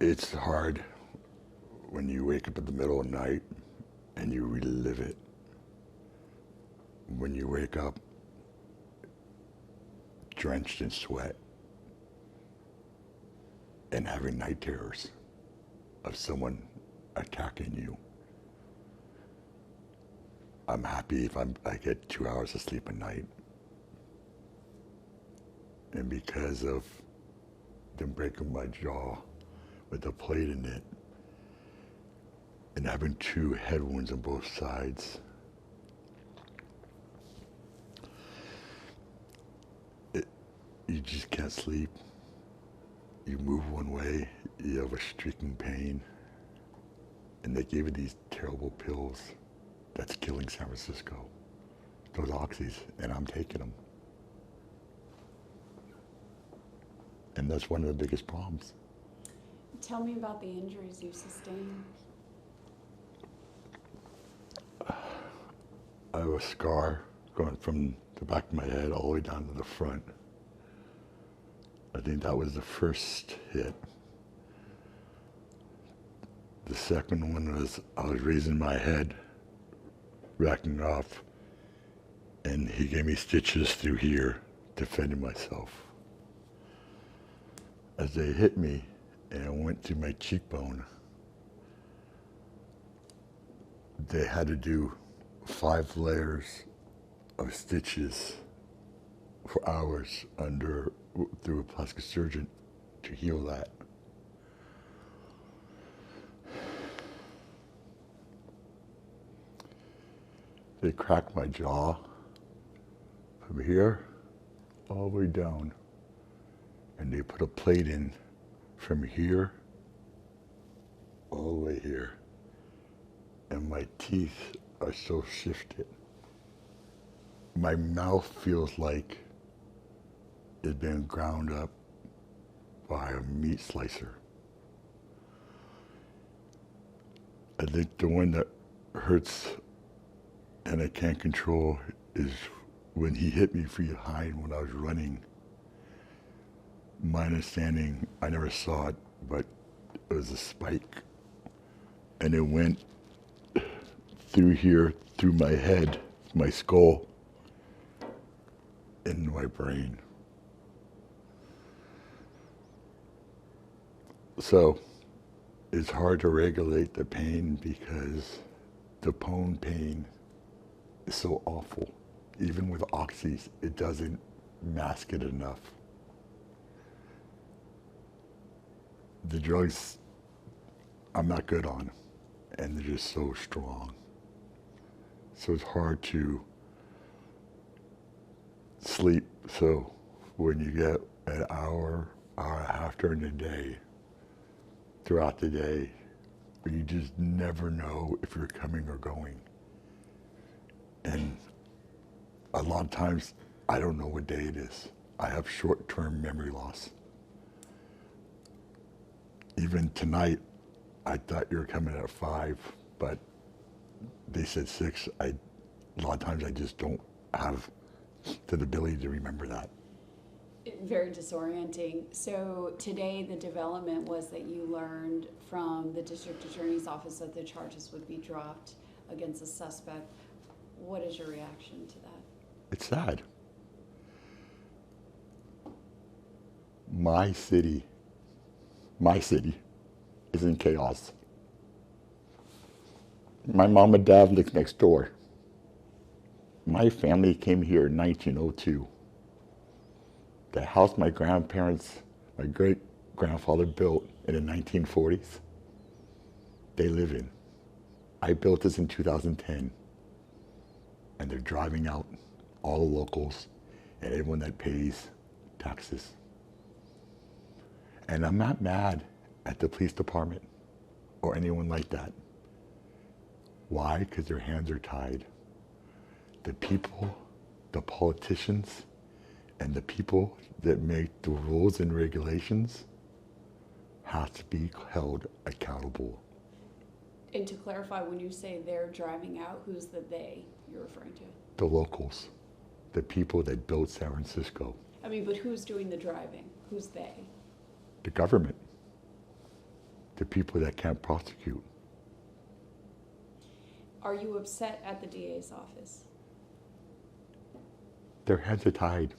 It's hard when you wake up in the middle of the night and you relive it. When you wake up drenched in sweat and having night terrors of someone attacking you. I'm happy if I get 2 hours of sleep a night. And because of them breaking my jaw with a plate in it and having 2 head wounds on both sides, you just can't sleep. You move one way, you have a streaking pain, and they gave you these terrible pills that's killing San Francisco, those oxys, and I'm taking them. And that's one of the biggest problems. Tell me about the injuries you sustained. I have a scar going from the back of my head all the way down to the front. I think that was the first hit. The second one was I was raising my head, backing off, and he gave me stitches through here, defending myself. As they hit me, and it went to my cheekbone, they had to do 5 layers of stitches for hours through a plastic surgeon to heal that. They cracked my jaw from here all the way down, and they put a plate in from here all the way here, and my teeth are so shifted. My mouth feels like it's been ground up by a meat slicer. I think the one that hurts and I can't control is when he hit me from behind when I was running. My understanding, I never saw it, but it was a spike. And it went through here, through my head, my skull, into my brain. So it's hard to regulate the pain because the bone pain is so awful. Even with oxys, it doesn't mask it enough. The drugs I'm not good on, and they're just so strong. So it's hard to sleep. So when you get an hour and a half during the day, throughout the day, you just never know if you're coming or going. And a lot of times, I don't know what day it is. I have short-term memory loss. Even tonight, I thought you were coming at 5, but they said 6. A lot of times I just don't have the ability to remember that. Very disorienting. So today the development was that you learned from the district attorney's office that the charges would be dropped against the suspect. What is your reaction to that? It's sad. My city is in chaos. My mom and dad live next door. My family came here in 1902. The house my great-grandfather built in the 1940s, they live in. I built this in 2010, and they're driving out all the locals and everyone that pays taxes. And I'm not mad at the police department or anyone like that. Why? Because their hands are tied. The people, the politicians, and the people that make the rules and regulations have to be held accountable. And to clarify, when you say they're driving out, who's the they you're referring to? The locals, the people that built San Francisco. I mean, but who's doing the driving? Who's they? The government. the people that can't prosecute. Are you upset at the DA's office? Their heads are tied.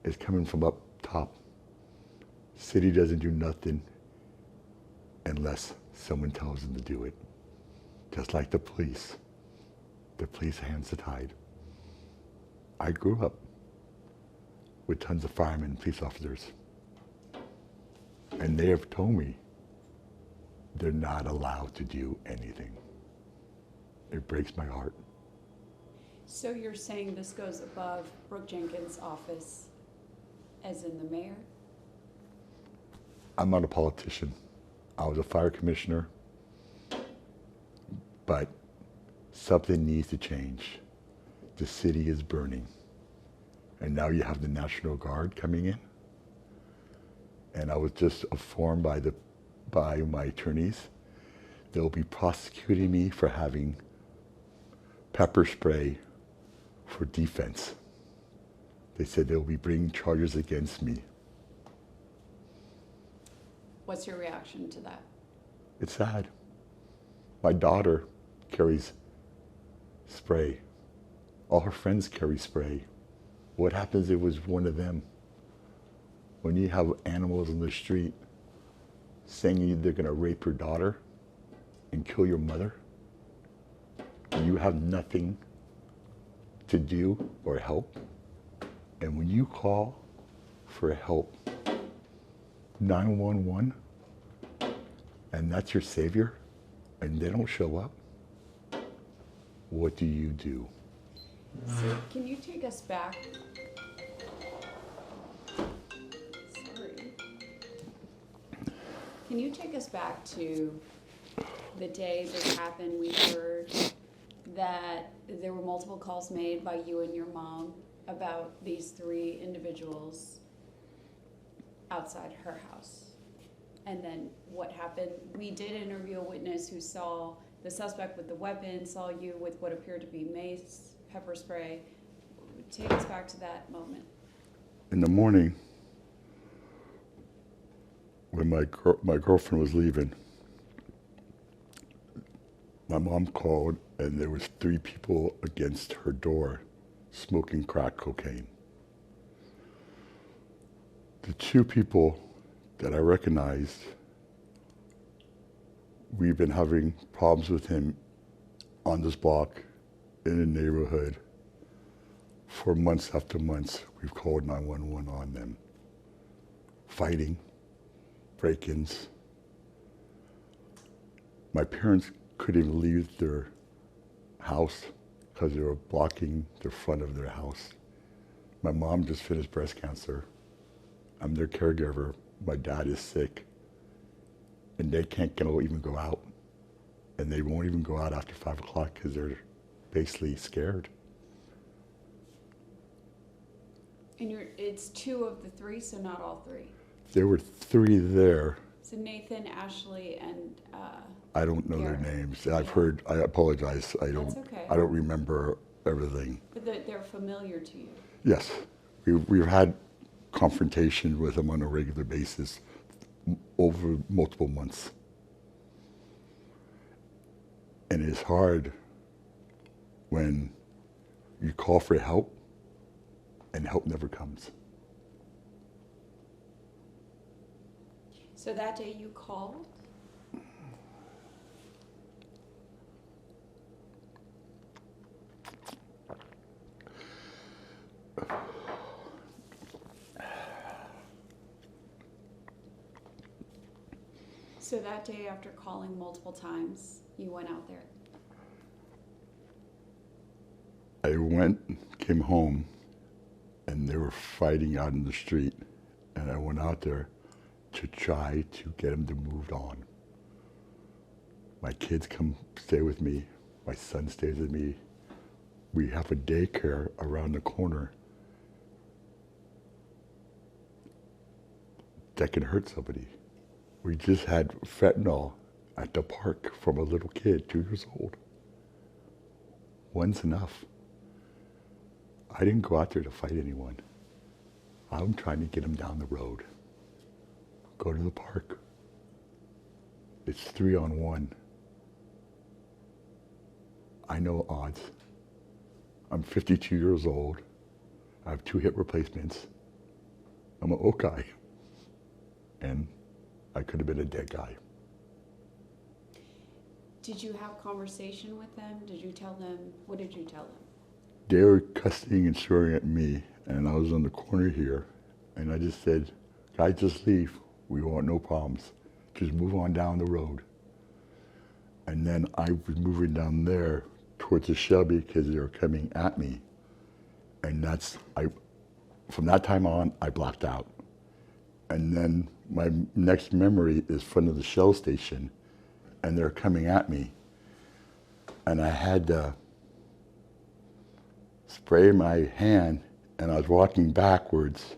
It's coming from up top. City doesn't do nothing unless someone tells them to do it. Just like the police. The police hands are tied. I grew up with tons of firemen and police officers. And they have told me they're not allowed to do anything. It breaks my heart. So you're saying this goes above Brooke Jenkins' office, as in the mayor? I'm not a politician. I was a fire commissioner, but something needs to change. The city is burning. And now you have the National Guard coming in. And I was just informed by my attorneys, they'll be prosecuting me for having pepper spray for defense. They said they'll be bringing charges against me. What's your reaction to that? It's sad. My daughter carries spray. All her friends carry spray. What happens if it was one of them? When you have animals in the street saying they're gonna rape your daughter and kill your mother, and you have nothing to do or help, and when you call for help, 911, and that's your savior, and they don't show up, what do you do? So can you take us back? Sorry. Can you take us back to the day this happened? We heard that there were multiple calls made by you and your mom about these three individuals outside her house. And then what happened? We did interview a witness who saw the suspect with the weapon, saw you with what appeared to be mace, pepper spray. Take us back to that moment. In the morning, when my girlfriend was leaving, my mom called and there was 3 people against her door smoking crack cocaine. The 2 people that I recognized, we've been having problems with him on this block, in the neighborhood, for months after months. We've called 911 on them. Fighting, break-ins. My parents couldn't even leave their house because they were blocking the front of their house. My mom just finished breast cancer. I'm their caregiver. My dad is sick. And they can't even go out. And they won't even go out after 5 o'clock because they're basically scared. And it's 2 of the 3, so not all 3. There were 3 there. So Nathan, Ashley, and I don't know Garrett. their names. Yeah. I've heard. I apologize. That's okay. I don't remember everything. But they're familiar to you. Yes, we've had confrontation with them on a regular basis over multiple months, and it's hard when you call for help and help never comes. So that day you called? So that day, after calling multiple times, you went out there? I came home, and they were fighting out in the street, and I went out there to try to get them to move on. My kids come stay with me. My son stays with me. We have a daycare around the corner that can hurt somebody. We just had fentanyl at the park from a little kid, 2 years old. One's enough. I didn't go out there to fight anyone. I'm trying to get them down the road. Go to the park. It's 3-on-1. I know odds. I'm 52 years old. I have 2 hip replacements. I'm an old guy. And I could have been a dead guy. Did you have conversation with them? Did you tell them, what did you tell them? They were cussing and swearing at me, and I was on the corner here, and I just said, guys, just leave. We want no problems. Just move on down the road. And then I was moving down there towards the Shelby because they were coming at me. And from that time on, I blacked out. And then my next memory is front of the Shell station, and they're coming at me. And I had to spray my hand, and I was walking backwards.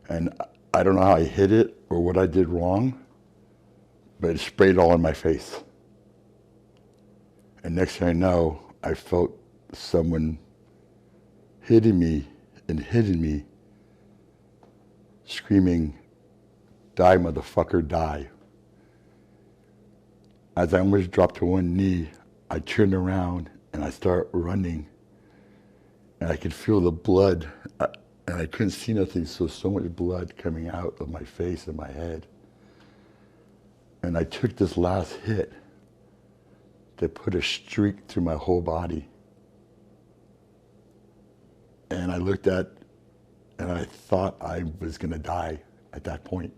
And I don't know how I hit it or what I did wrong, but it sprayed all in my face. And next thing I know, I felt someone hitting me, screaming, "Die, motherfucker, die." As I almost dropped to one knee, I turned around and I started running. And I could feel the blood, and I couldn't see nothing, so much blood coming out of my face and my head. And I took this last hit that put a streak through my whole body. And I looked at, and I thought I was gonna die at that point.